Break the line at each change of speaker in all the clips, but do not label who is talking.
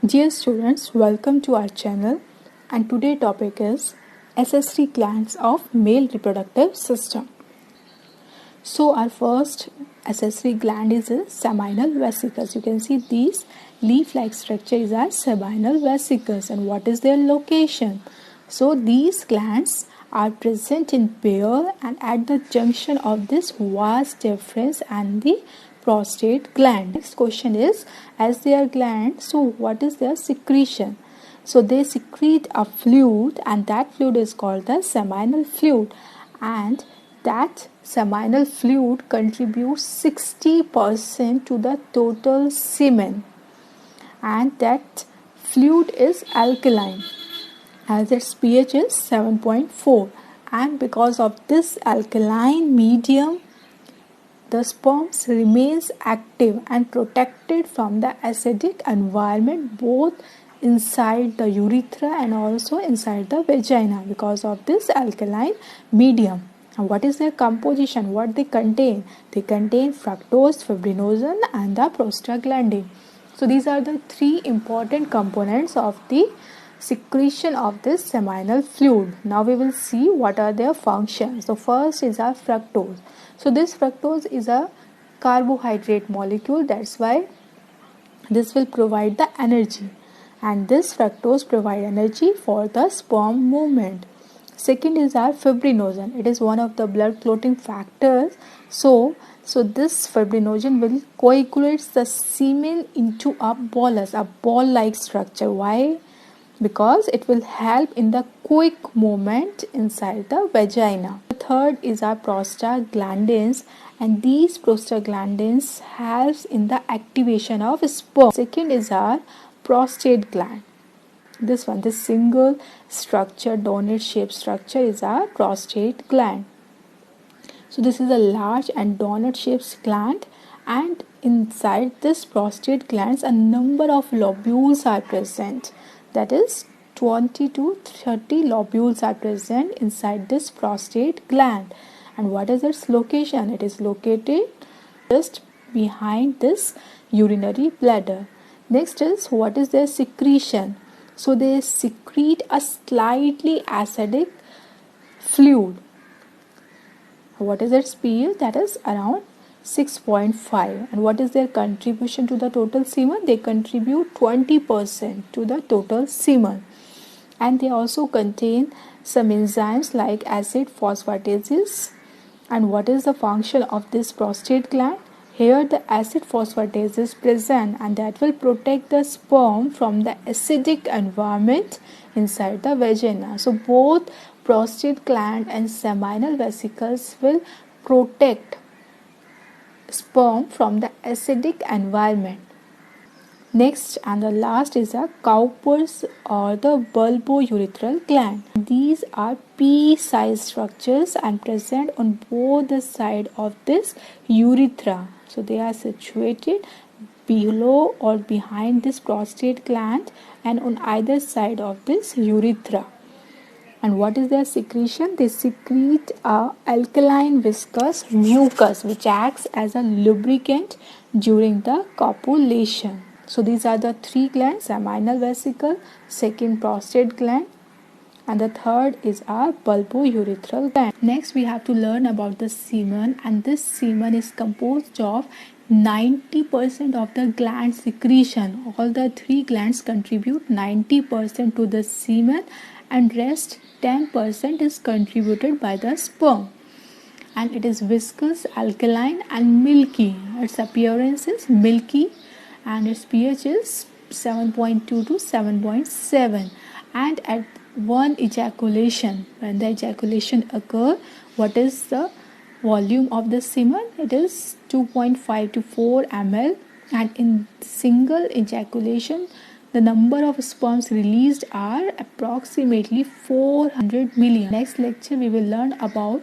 Dear students, welcome to our channel, and today's topic is accessory glands of male reproductive system. So our first accessory gland is a seminal vesicles. You can see these leaf-like structures are seminal vesicles, and what is their location? So these glands are present in pair and at the junction of this vas deferens and the prostate gland. Next question is, as they are glands, so what is their secretion? So they secrete a fluid, and that fluid is called the seminal fluid, and that seminal fluid contributes 60% to the total semen, and that fluid is alkaline as its pH is 7.4, and because of this alkaline medium the sperms remains active and protected from the acidic environment both inside the urethra and also inside the vagina because of this alkaline medium. And what is their composition? What they contain? They contain fructose, fibrinogen and the prostaglandin. So these are the three important components of the secretion of this seminal fluid. Now we will see what are their functions. So first is our fructose. So this fructose is a carbohydrate molecule, that's why this will provide the energy, and this fructose provide energy for the sperm movement. Second is our fibrinogen. It is one of the blood clotting factors. So this fibrinogen will coagulate the semen into a bolus, a ball-like structure. Why? Because it will help in the quick movement inside the vagina. The third is our prostaglandins, and these prostaglandins helps in the activation of sperm. Second is our prostate gland. This single structure, donut shaped structure is our prostate gland. So this is a large and donut shaped gland, and inside this prostate glands a number of lobules are present. That is 20 to 30 lobules are present inside this prostate gland. And what is its location? It is located just behind this urinary bladder. Next is, what is their secretion? So they secrete a slightly acidic fluid. What is its pH? That is around 6.5. And what is their contribution to the total semen? They contribute 20% to the total semen. And they also contain some enzymes like acid phosphatase. And what is the function of this prostate gland? Here the acid phosphatase is present, and that will protect the sperm from the acidic environment inside the vagina. So both prostate gland and seminal vesicles will protect sperm from the acidic environment. Next and the last is a Cowper's or the bulbourethral gland. These are pea-sized structures and present on both the sides of this urethra. So they are situated below or behind this prostate gland and on either side of this urethra. And what is their secretion? They secrete a alkaline viscous mucus which acts as a lubricant during the copulation. So these are the three glands: seminal vesicle, second prostate gland, and the third is our bulbourethral gland. Next we have to learn about the semen, and this semen is composed of 90% of the gland secretion. All the three glands contribute 90% to the semen, and rest 10% is contributed by the sperm. And it is viscous, alkaline and milky. Its appearance is milky and its pH is 7.2 to 7.7. And at one ejaculation, when the ejaculation occurs, what is the volume of the semen? It is 2.5 to 4 ml, and in single ejaculation the number of sperms released are approximately 400 million. Next lecture we will learn about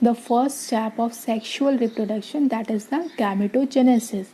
the first step of sexual reproduction, that is the gametogenesis.